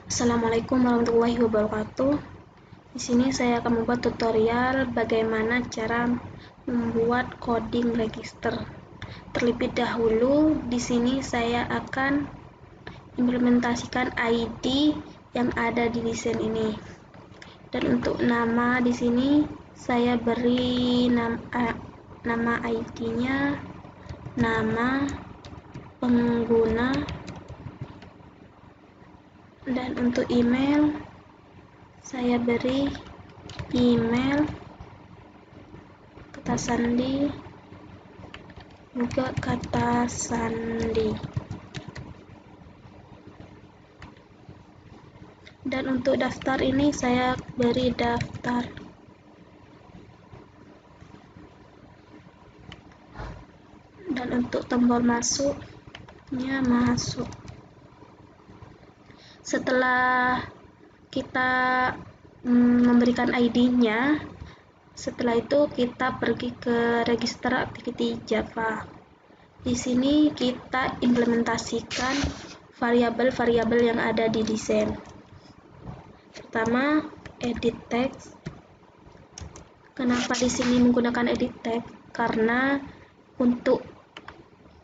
Assalamualaikum warahmatullahi wabarakatuh. Di sini saya akan membuat tutorial bagaimana cara membuat coding register. Terlebih dahulu, di sini saya akan implementasikan ID yang ada di desain ini. Dan untuk nama di sini saya beri nama ID-nya nama pengguna. Dan untuk email saya beri email kata sandi juga kata sandi. Dan untuk daftar ini saya beri daftar. Dan untuk tombol masuknya masuk. Setelah kita memberikan ID-nya, setelah itu kita pergi ke register activity Java. Di sini kita implementasikan variabel-variabel yang ada di desain. Pertama, edit text. Kenapa di sini menggunakan edit text? Karena untuk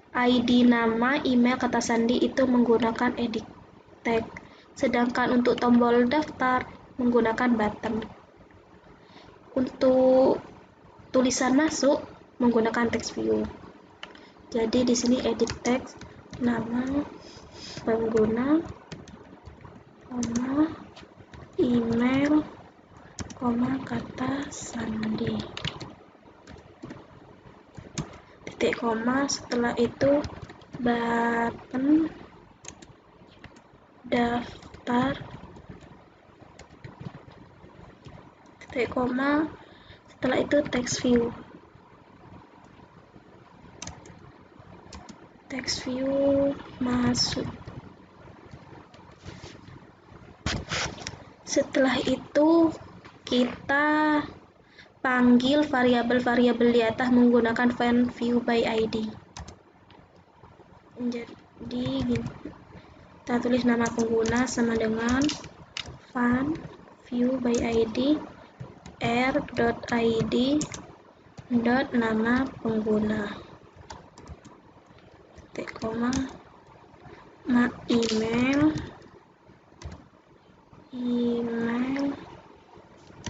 ID nama, email, kata sandi itu menggunakan edit text. Sedangkan untuk tombol daftar menggunakan button. Untuk tulisan masuk menggunakan text view. Jadi di sini edit text, nama pengguna, email, kata sandi, titik koma, setelah itu button, daftar, titik koma, setelah itu text view. Text view masuk. Setelah itu kita panggil variabel-variabel di atas menggunakan find view by ID. Jadi kita tulis nama pengguna sama dengan find view by ID r.id nama pengguna, titik koma, email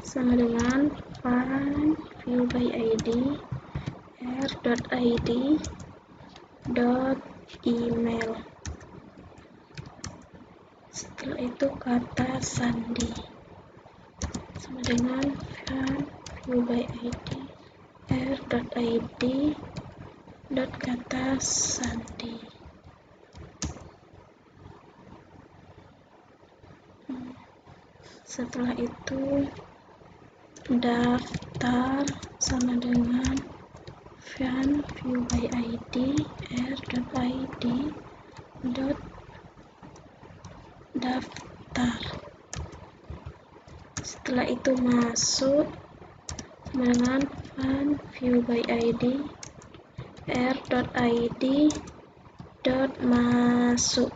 sama dengan find view by ID r.id email. Setelah itu kata sandi sama dengan find view by ID r.id kata sandi. Setelah itu daftar sama dengan find view by ID r.id daftar. Setelah itu masuk sama dengan find view by ID r.id masuk.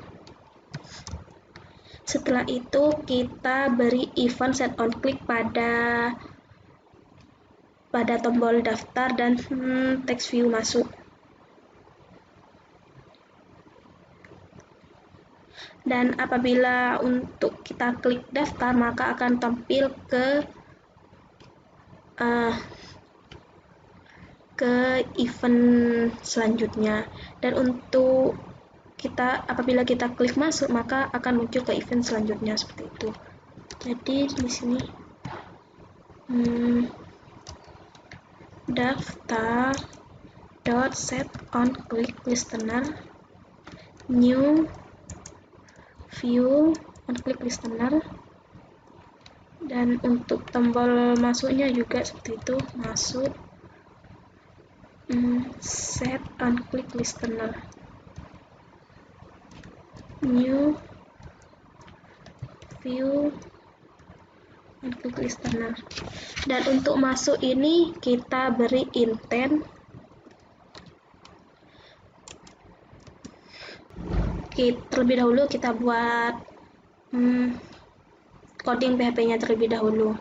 Setelah itu kita beri event set on click pada tombol daftar dan text view masuk. Dan apabila untuk kita klik daftar maka akan tampil ke event selanjutnya. Dan untuk apabila kita klik masuk maka akan muncul ke event selanjutnya seperti itu. Jadi di sini daftar set on click listener new view on click listener. Dan untuk tombol masuknya juga seperti itu, masuk set on click listener new view on click listener. Dan untuk masuk ini kita beri intent. Terlebih dahulu kita buat coding PHP-nya terlebih dahulu.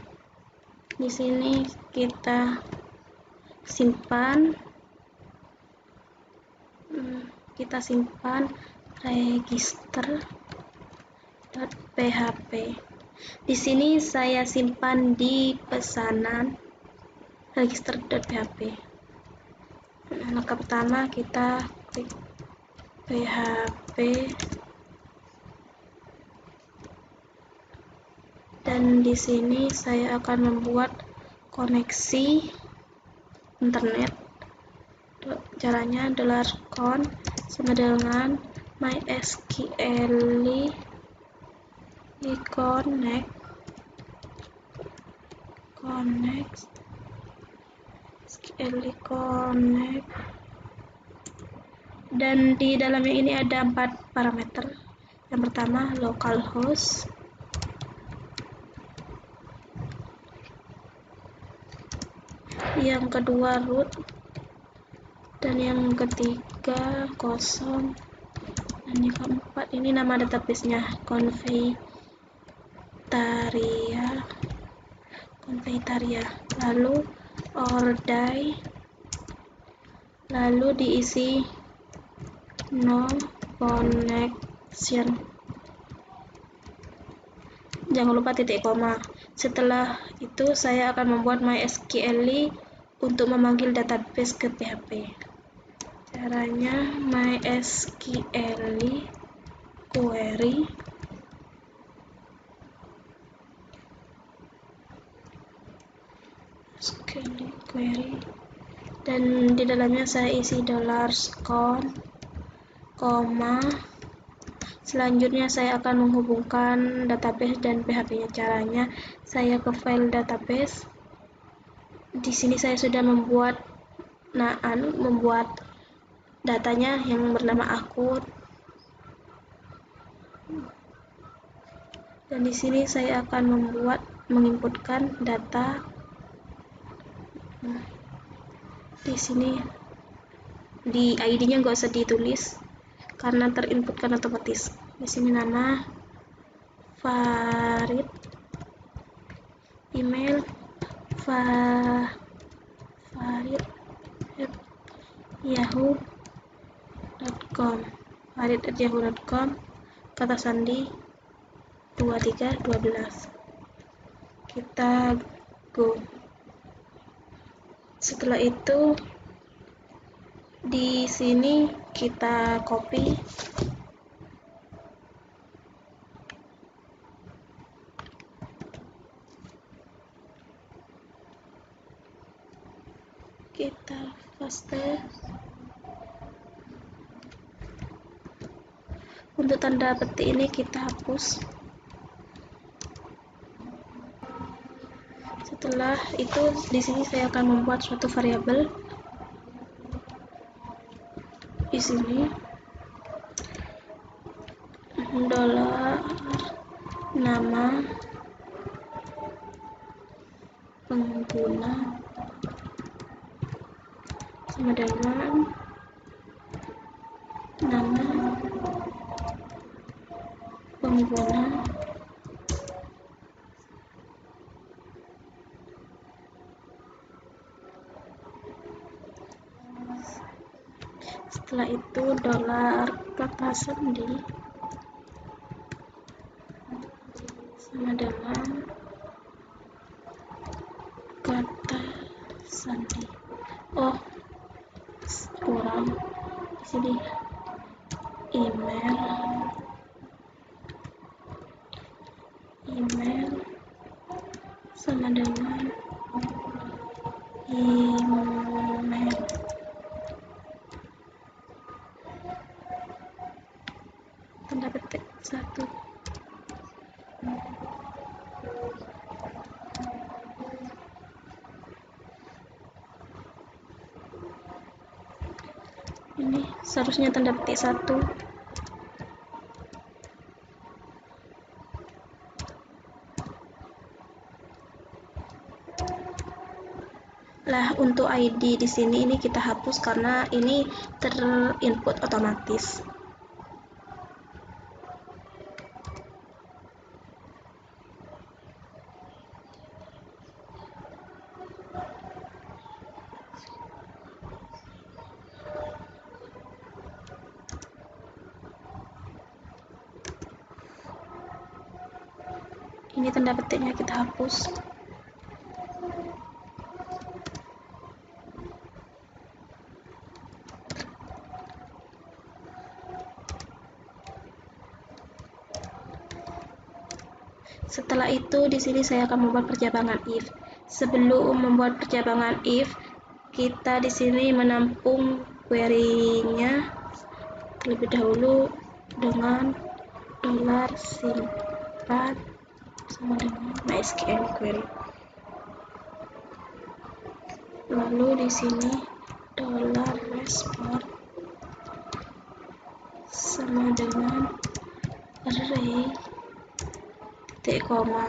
Di sini kita simpan register.php. Di sini saya simpan di pesanan register.php. Langkah pertama kita klik PHP, dan di sini saya akan membuat koneksi internet. Caranya $con sama dengan mysql connect dan di dalamnya ini ada 4 parameter. Yang pertama localhost, yang kedua root, dan yang ketiga kosong, dan yang keempat ini nama database-nya Confeitaria, lalu ordai, lalu diisi no connection, jangan lupa titik koma. Setelah itu saya akan membuat mysql untuk memanggil database ke PHP. Caranya mysql query, dan di dalamnya saya isi $con, selanjutnya saya akan menghubungkan database dan PHP-nya. Caranya saya ke file database. Di sini saya sudah membuat datanya yang bernama akun, dan di sini saya akan menginputkan data. Di sini di ID-nya nggak usah ditulis karena terinputkan otomatis. Di sini nama Farid, email farid@yahoo.com, kata sandi 2312. Kita go. Setelah itu di sini kita copy, kita paste. Untuk tanda petik ini kita hapus. Setelah itu di sini saya akan membuat suatu variabel. Di sini $nama pengguna sama dengan nama pengguna setelah itu $kata sandi sama dengan kata sandi. Oh, kurang. Di sini email sama dengan email. Tanda petik 1. Ini seharusnya tanda petik 1. Lah, untuk ID di sini ini kita hapus karena ini terinput otomatis. Ini tanda petiknya kita hapus. Setelah itu di sini saya akan membuat percabangan if. Sebelum membuat percabangan if, kita di sini menampung query-nya terlebih dahulu dengan $simpan sama dengan MySQL query. Lalu di sini $respond sama dengan array titik koma.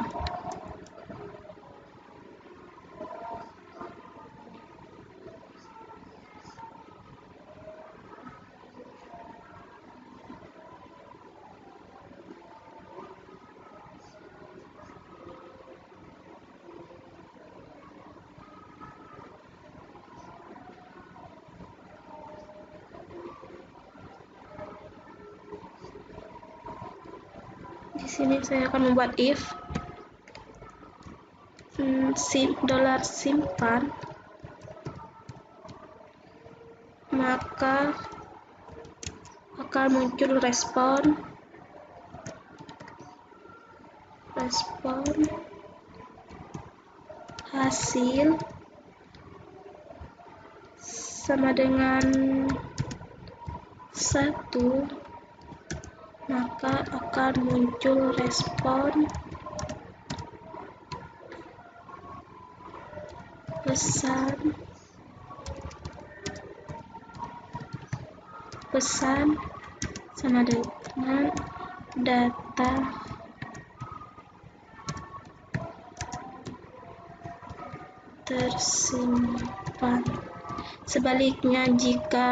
Di sini saya akan membuat if $simpan, maka akan muncul respon hasil sama dengan 1, maka akan muncul respon pesan sama dengan data tersimpan. Sebaliknya, jika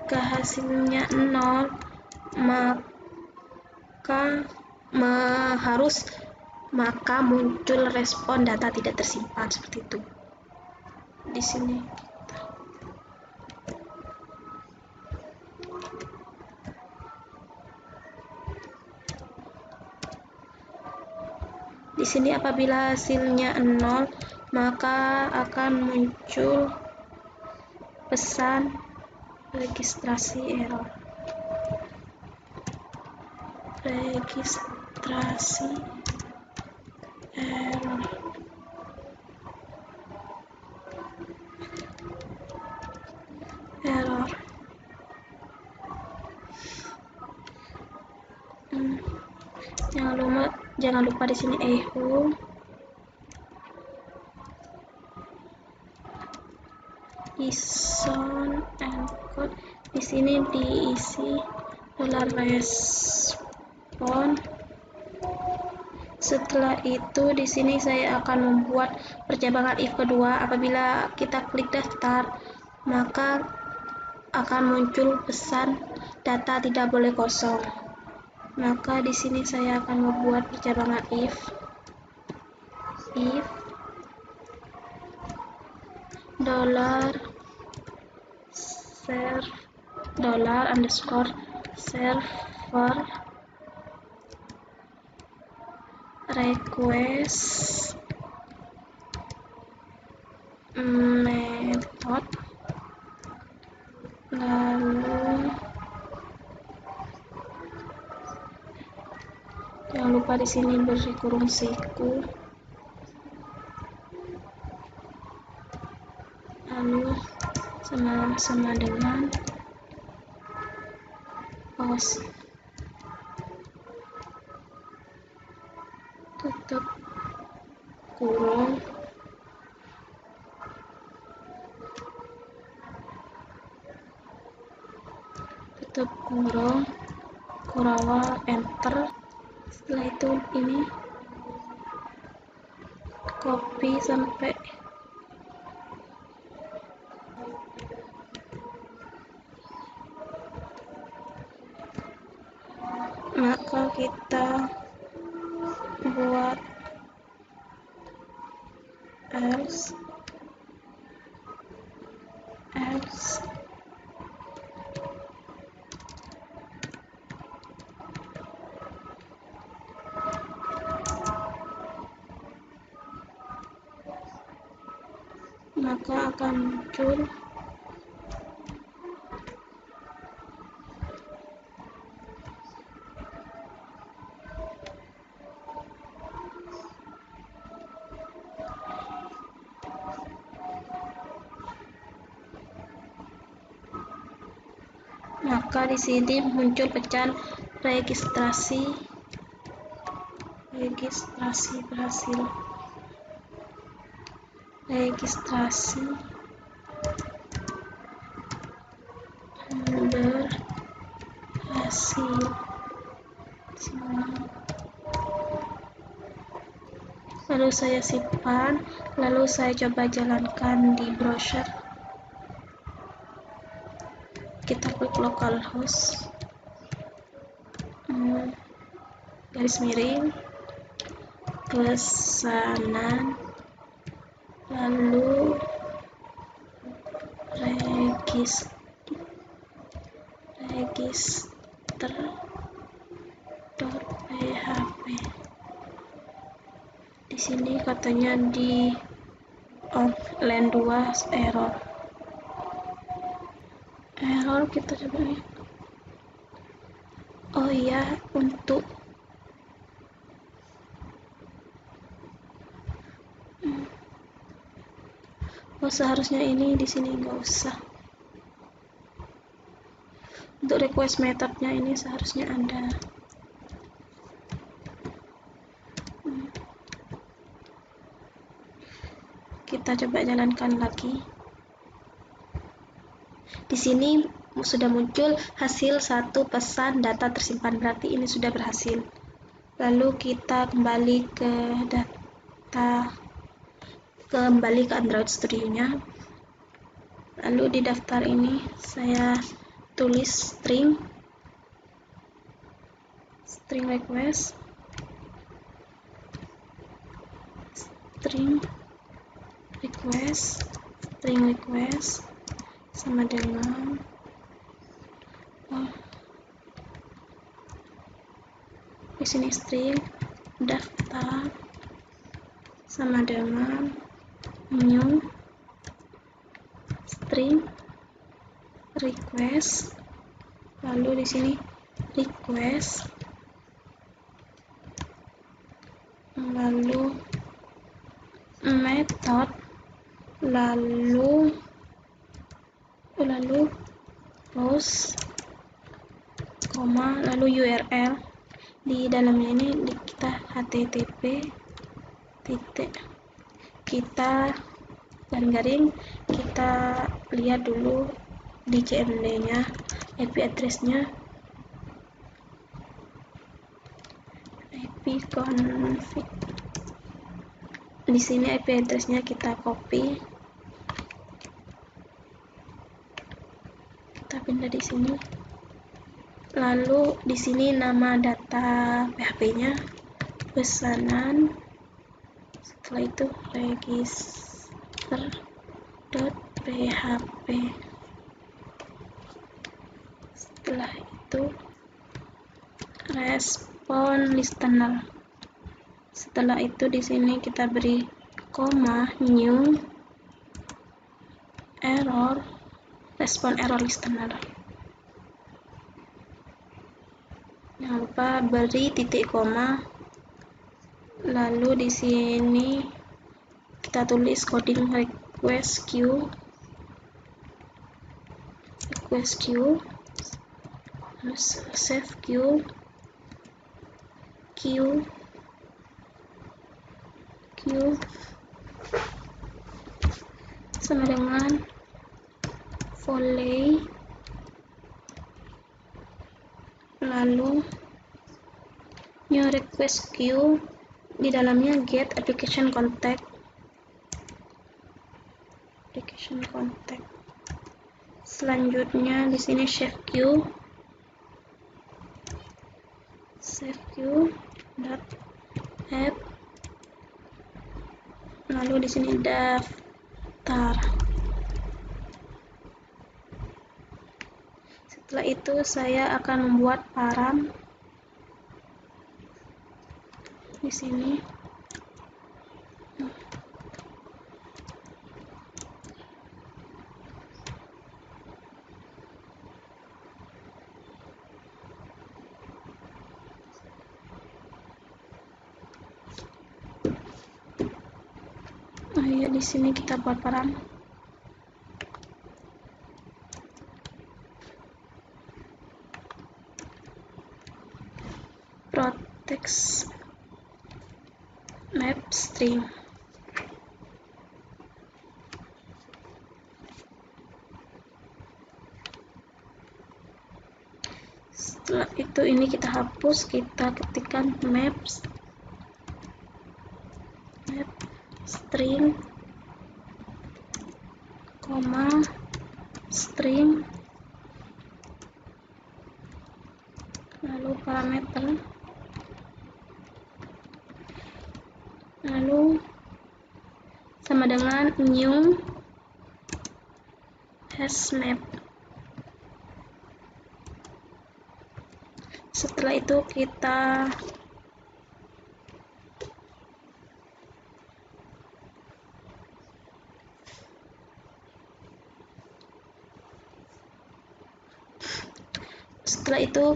hasilnya 0, maka muncul respon data tidak tersimpan, seperti itu. Di sini apabila hasilnya 0, maka akan muncul pesan registrasi error. Jangan lupa di sini echo ison encode. Di sini diisi $respond. Setelah itu di sini saya akan membuat percabangan if kedua. Apabila kita klik daftar, maka akan muncul pesan data tidak boleh kosong. Maka di sini saya akan membuat percabangan if $server request method, lalu jangan lupa di sini beri kurung siku, lalu sama dengan post, tutup kurung, kurawal, enter. Setelah itu ini copy sampai maka kita buat else maka akan muncul di sini muncul pecahan registrasi berhasil. Registrasi berhasil. Lalu saya simpan, lalu saya coba jalankan di browser. Kita klik localhost garis miring pesanan, lalu register.php. Di sini katanya di line 2 error, kita coba lihat. Oh iya, untuk seharusnya ini di sini nggak usah. Untuk request methodnya ini seharusnya ada. Kita coba jalankan lagi. Di sini sudah muncul hasil satu pesan data tersimpan, berarti ini sudah berhasil. Lalu kita kembali ke Android Studio-nya. Lalu di daftar ini saya tulis string request sama dengan di sini string daftar sama dengan new string request, lalu di sini request, lalu method, lalu post, lalu URL. Di dalamnya ini kita http kita garing kita lihat dulu di CMD nya IP address-nya, ipconfig. Di sini IP address-nya kita copy, kita pindah di sini. Lalu di sini nama data PHP-nya pesanan, setelah itu register.php, setelah itu respon listener, setelah itu di sini kita beri new error, respon error listener. Jangan lupa beri titik koma, lalu di sini kita tulis coding request queue, terus save queue sama dengan volley, lalu new request queue, di dalamnya get application contact. Selanjutnya di sini save queue .app, lalu di sini daftar. Setelah itu saya akan membuat param di sini. Ya, di sini kita buat param protect map string. Setelah itu ini kita hapus, kita ketikkan map string, koma string, lalu parameter, lalu sama dengan new hashmap. Setelah itu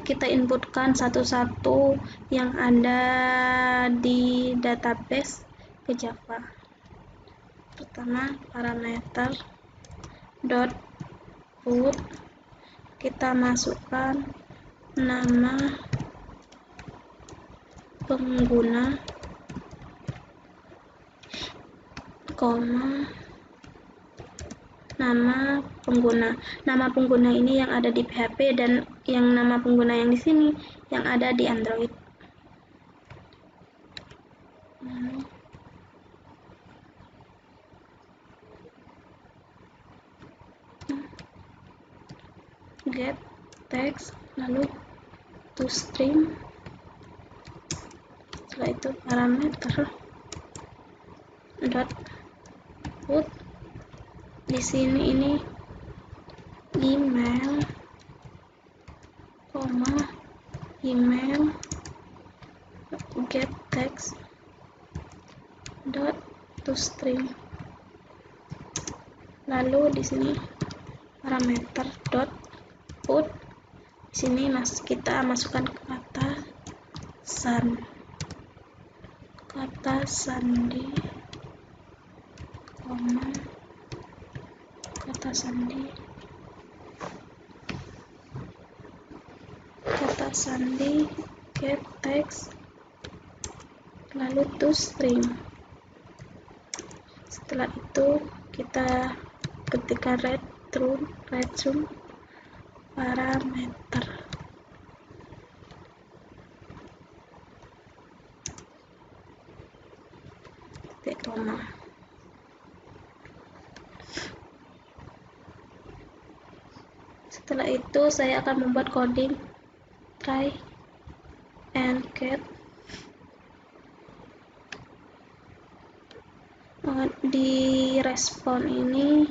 kita inputkan satu-satu yang ada di database ke Java. Pertama, parameter dot put, kita masukkan nama pengguna, koma nama pengguna. Nama pengguna ini yang ada di PHP dan yang nama pengguna yang di sini yang ada di Android. Get text, lalu toString, setelah itu parameter dot put, di sini ini email, koma email, get text dot toString, lalu di sini parameter dot put, di sini kita masukkan kata sandi, koma kata sandi, get text, lalu toString. Setelah itu kita ketikkan return parameter. Koma. Setelah itu saya akan membuat coding try and get. Di respon ini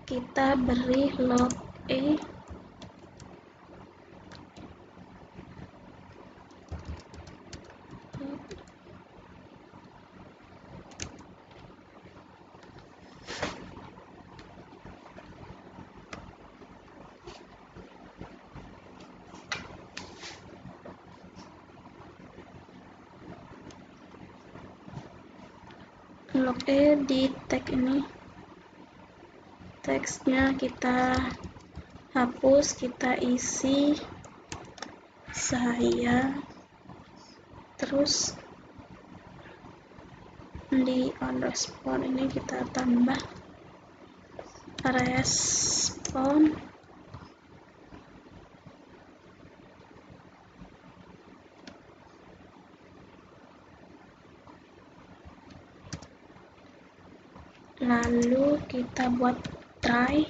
kita beri log e di tag ini, teksnya kita hapus, kita isi saya, terus di on respon ini kita tambah respon, lalu kita buat try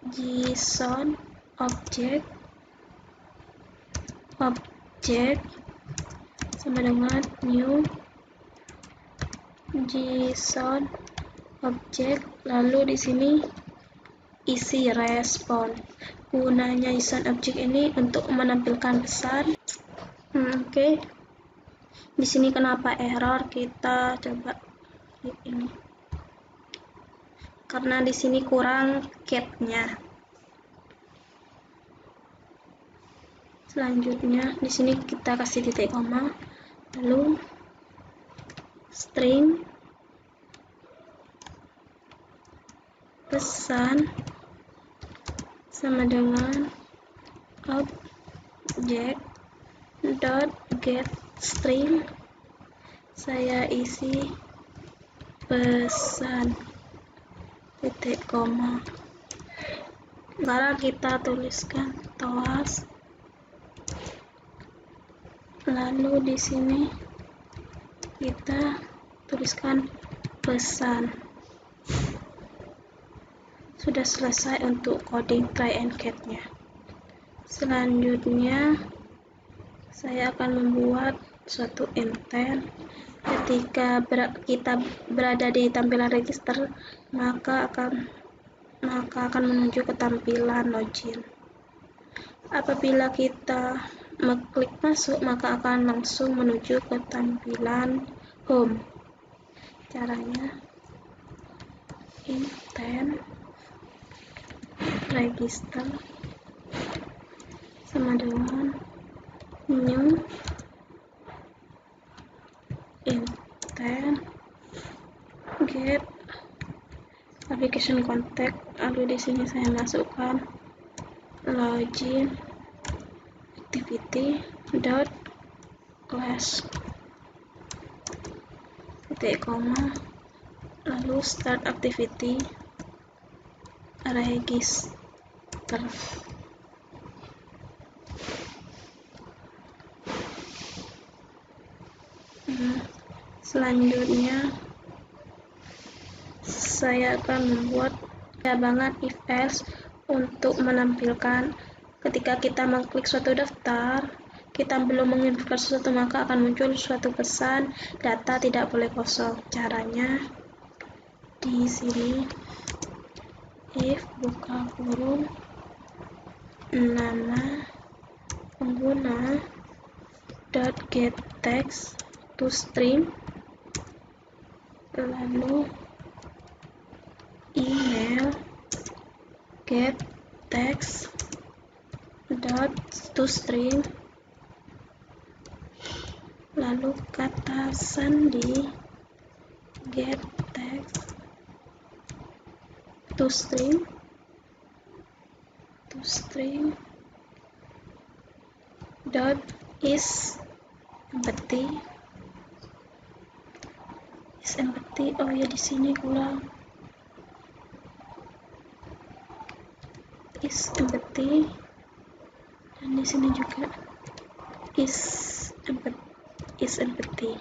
JSON object sama dengan new JSON object, lalu di sini isi respon. Gunanya JSON object ini untuk menampilkan pesan. Oke. Di sini kenapa error? Kita coba ini. Karena di sini kurang capnya. Selanjutnya di sini kita kasih titik koma, lalu string pesan sama dengan object dot get string, saya isi pesan titik koma. Sekarang kita tuliskan toas, lalu di sini kita tuliskan pesan. Sudah selesai untuk coding try and catch-nya. Selanjutnya saya akan membuat suatu intent. Ketika kita berada di tampilan register, maka akan menuju ke tampilan login. Apabila kita mengklik masuk, maka akan langsung menuju ke tampilan home. Caranya intent register sama dengan new intent get application contact, lalu di sini saya masukkan login activity dot class titik koma, lalu start activity register. Selanjutnya saya akan membuat cabangan if else untuk menampilkan ketika kita mengklik suatu daftar, kita belum menginputkan sesuatu, maka akan muncul suatu pesan data tidak boleh kosong. Caranya di sini if buka kurung nama pengguna dot get text to string, lalu email get text dot to string, lalu kata sandi get text to string dot is empty. Oh ya, di sini kurang is empty, dan di sini juga is empty.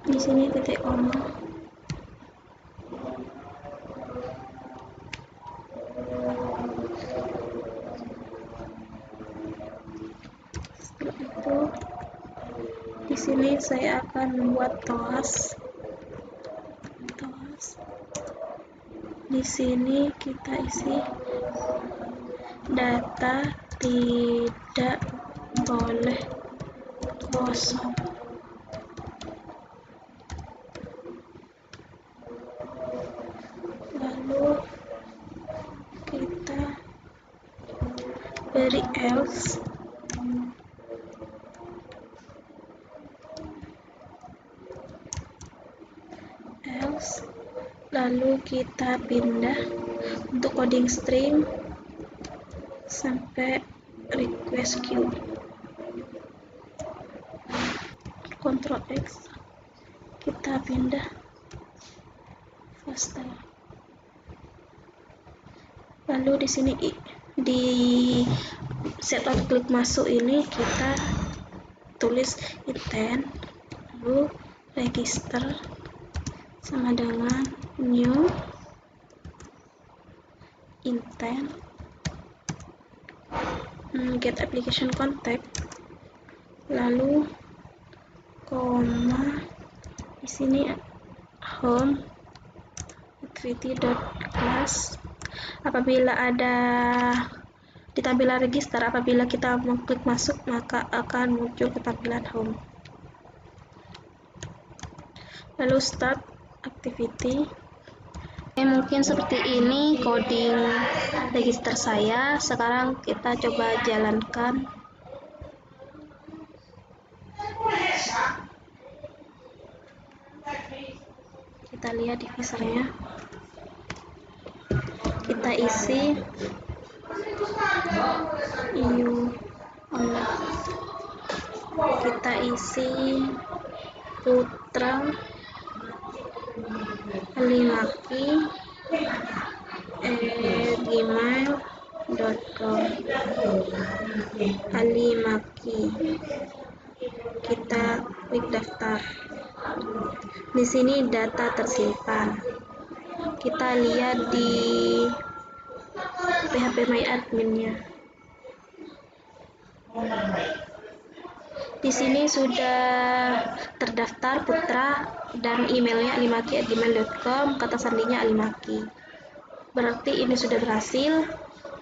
Di sini titik koma, setelah itu di sini saya akan membuat toas. Di sini kita isi data tidak boleh kosong. Lalu kita beri else, lalu kita pindah untuk coding string sampai request queue, Ctrl X, kita pindah faster. Lalu di sini di setelah klik masuk ini kita tulis intent, lalu register sama dengan new intent get application contact, lalu koma, di sini home activity dot class. Apabila ada Di tampilan register, apabila kita mengklik masuk, maka akan muncul ke tampilan home. Lalu start activity. Mungkin seperti ini coding register saya. Sekarang kita coba jalankan. Kita lihat divisornya. Kita isi kita isi Putra alimaki@gmail.com. Alimaki. Kita klik daftar. Di sini data tersimpan. Kita lihat di PHP My Admin-nya. Di sini sudah terdaftar Putra dan emailnya alimaki@gmail.com, kata sandinya alimaki. Berarti ini sudah berhasil.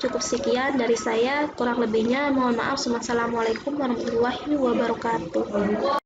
Cukup sekian dari saya, kurang lebihnya mohon maaf. Wassalamualaikum warahmatullahi wabarakatuh.